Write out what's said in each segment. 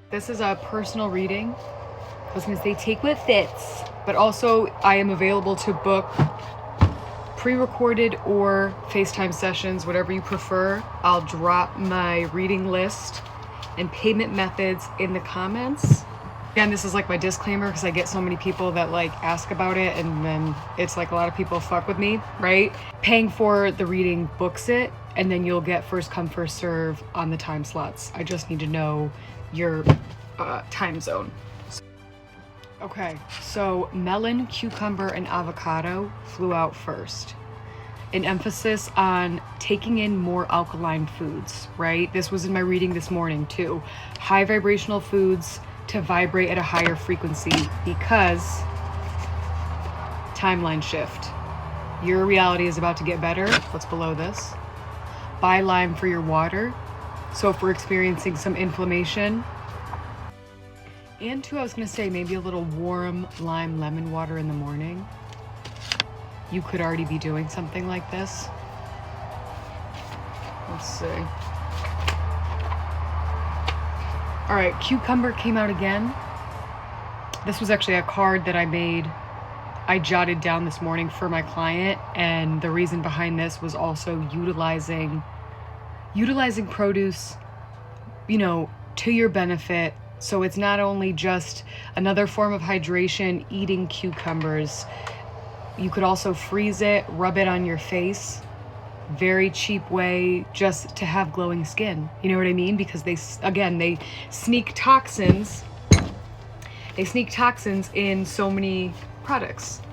This is a personal reading. I was gonna say take what fits, but also I am available to book pre-recorded or FaceTime sessions, whatever you prefer. I'll drop my reading list and payment methods in the comments. Again, this is like my disclaimer because I get so many people that like ask about it, and then it's like a lot of people fuck with me, right? Paying for the reading books it, and then you'll get first come, first serve on the time slots. I just need to know your time zone. Okay, so melon, cucumber, and avocado flew out first. An emphasis on taking in more alkaline foods, right? This was in my reading this morning too. High vibrational foods to vibrate at a higher frequency because timeline shift. Your reality is about to get better. What's below this? Buy lime for your water. So if we're experiencing some inflammation, and two, I was gonna say maybe a little warm lime lemon water in the morning. You could already be doing something like this. Let's see. All right, cucumber came out again. This was actually a card that I jotted down this morning for my client, and the reason behind this was also utilizing produce, to your benefit. So it's not only just another form of hydration, eating cucumbers. You could also freeze it, rub it on your face. Very cheap way just to have glowing skin. You know what I mean? Because they sneak toxins. They sneak toxins in so many products.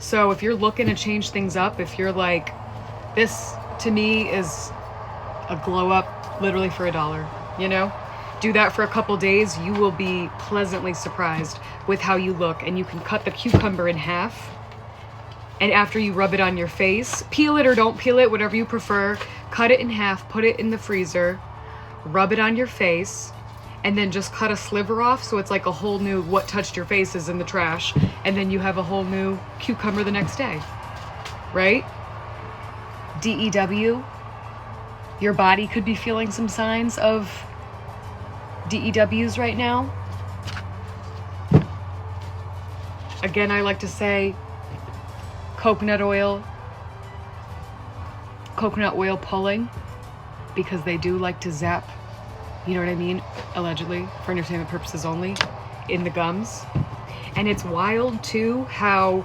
So if you're looking to change things up, if you're like, this to me is a glow up literally for $1, do that for a couple days, you will be pleasantly surprised with how you look. And you can cut the cucumber in half, and after you rub it on your face, peel it or don't peel it, whatever you prefer, cut it in half, put it in the freezer, rub it on your face, and then just cut a sliver off so it's like a whole new what touched your face is in the trash, and then you have a whole new cucumber the next day, right? DEW, your body could be feeling some signs of DEWs right now. Again, I like to say coconut oil pulling, because they do like to zap, you know what I mean, allegedly, for entertainment purposes only, in the gums. And it's wild too how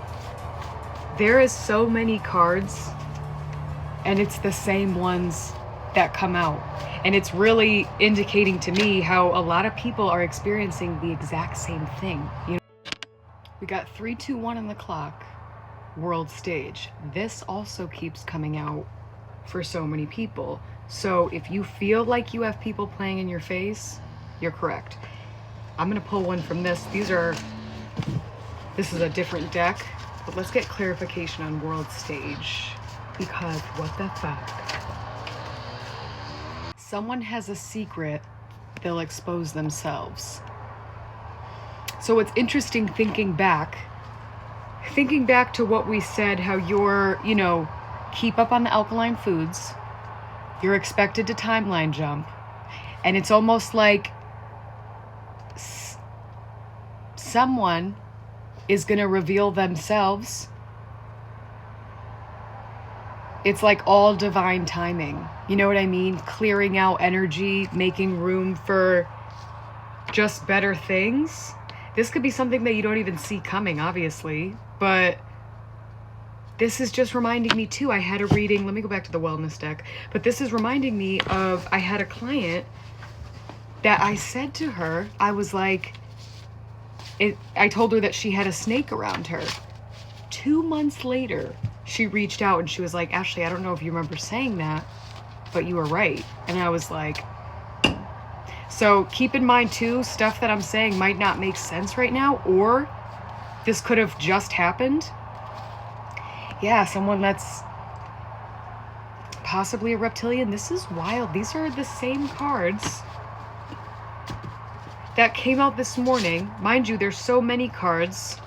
there is so many cards and it's the same ones that come out. And it's really indicating to me how a lot of people are experiencing the exact same thing. We got 3, 2, 1 on the clock, world stage. This also keeps coming out for so many people. So if you feel like you have people playing in your face, you're correct. I'm gonna pull one from this. This is a different deck, but let's get clarification on world stage, because what the fuck? Someone has a secret, they'll expose themselves. So it's interesting thinking back to what we said, how you're, keep up on the alkaline foods, you're expected to timeline jump, and it's almost like someone is gonna reveal themselves. It's like all divine timing. You know what I mean? Clearing out energy, making room for just better things. This could be something that you don't even see coming, obviously, but this is just reminding me too. I had a reading, let me go back to the wellness deck, but this is reminding me of, I had a client that I said to her, I was like, I told her that she had a snake around her. 2 months later, she reached out and she was like, Ashley, I don't know if you remember saying that, but you were right. And I was like, so keep in mind too, stuff that I'm saying might not make sense right now, or this could have just happened. Yeah, someone that's possibly a reptilian. This is wild. These are the same cards that came out this morning. Mind you, there's so many cards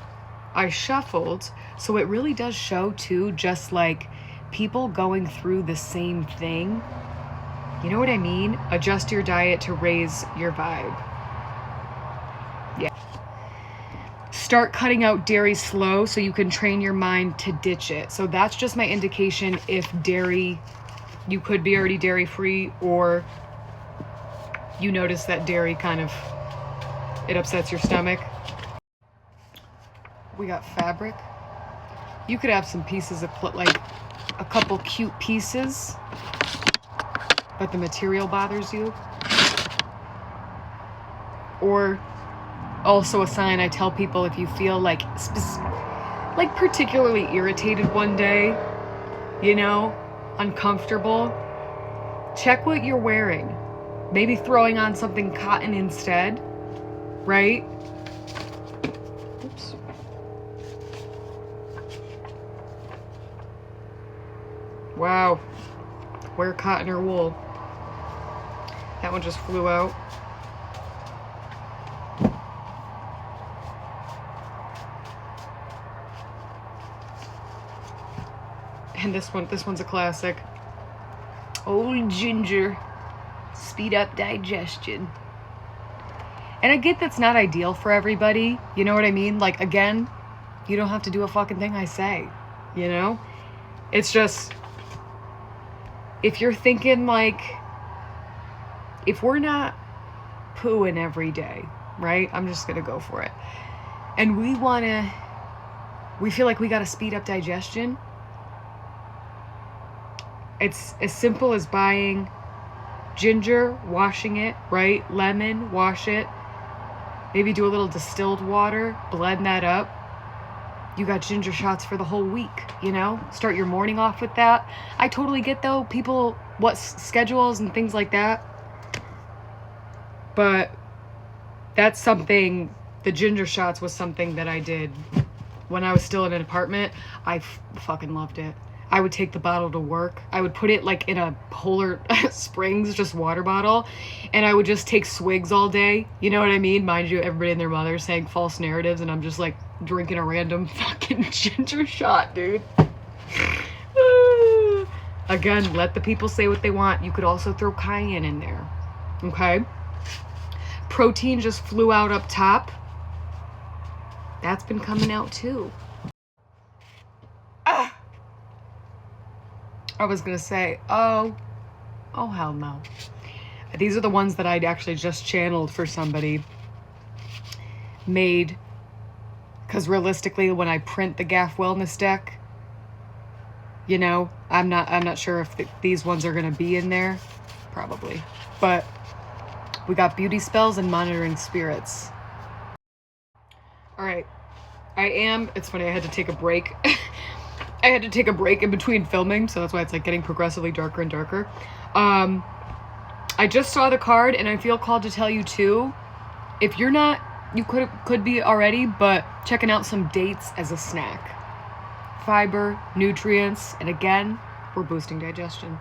I shuffled, so it really does show too, just like people going through the same thing. You know what I mean? Adjust your diet to raise your vibe. Yeah. Start cutting out dairy slow so you can train your mind to ditch it. So that's just my indication if dairy, you could be already dairy free, or you notice that dairy kind of, it upsets your stomach. We got fabric. You could have some pieces of, like a couple cute pieces, but the material bothers you. Or also a sign I tell people, if you feel like particularly irritated one day, you know, uncomfortable, check what you're wearing. Maybe throwing on something cotton instead, right? Oops. Wow. Wear cotton or wool. That one just flew out. And this one's a classic. Old ginger. Speed up digestion. And I get that's not ideal for everybody. You know what I mean? Like, again, you don't have to do a fucking thing I say. You know? It's just, if you're thinking like, if we're not pooing every day, right? I'm just gonna go for it. And we feel like we gotta speed up digestion. It's as simple as buying ginger, washing it, right? Lemon, wash it. Maybe do a little distilled water, blend that up. You got ginger shots for the whole week, you know? Start your morning off with that. I totally get, though, people, schedules and things like that. But that's something, the ginger shots was something that I did when I was still in an apartment. I fucking loved it. I would take the bottle to work. I would put it like in a Polar Springs, just water bottle, and I would just take swigs all day. You know what I mean? Mind you, everybody and their mother saying false narratives, and I'm just like drinking a random fucking ginger shot, dude. Again, let the people say what they want. You could also throw cayenne in there. Okay? Protein just flew out up top. That's been coming out too. I was gonna say, oh hell no. These are the ones that I'd actually just channeled for somebody. Made, because realistically, when I print the GAF Wellness deck, you know, I'm not sure if these ones are gonna be in there, probably. But we got beauty spells and monitoring spirits. All right, it's funny, I had to take a break. I had to take a break in between filming, so that's why it's like getting progressively darker and darker. I just saw the card, and I feel called to tell you too, if you're not, you could be already, but checking out some dates as a snack. Fiber, nutrients, and again, we're boosting digestion.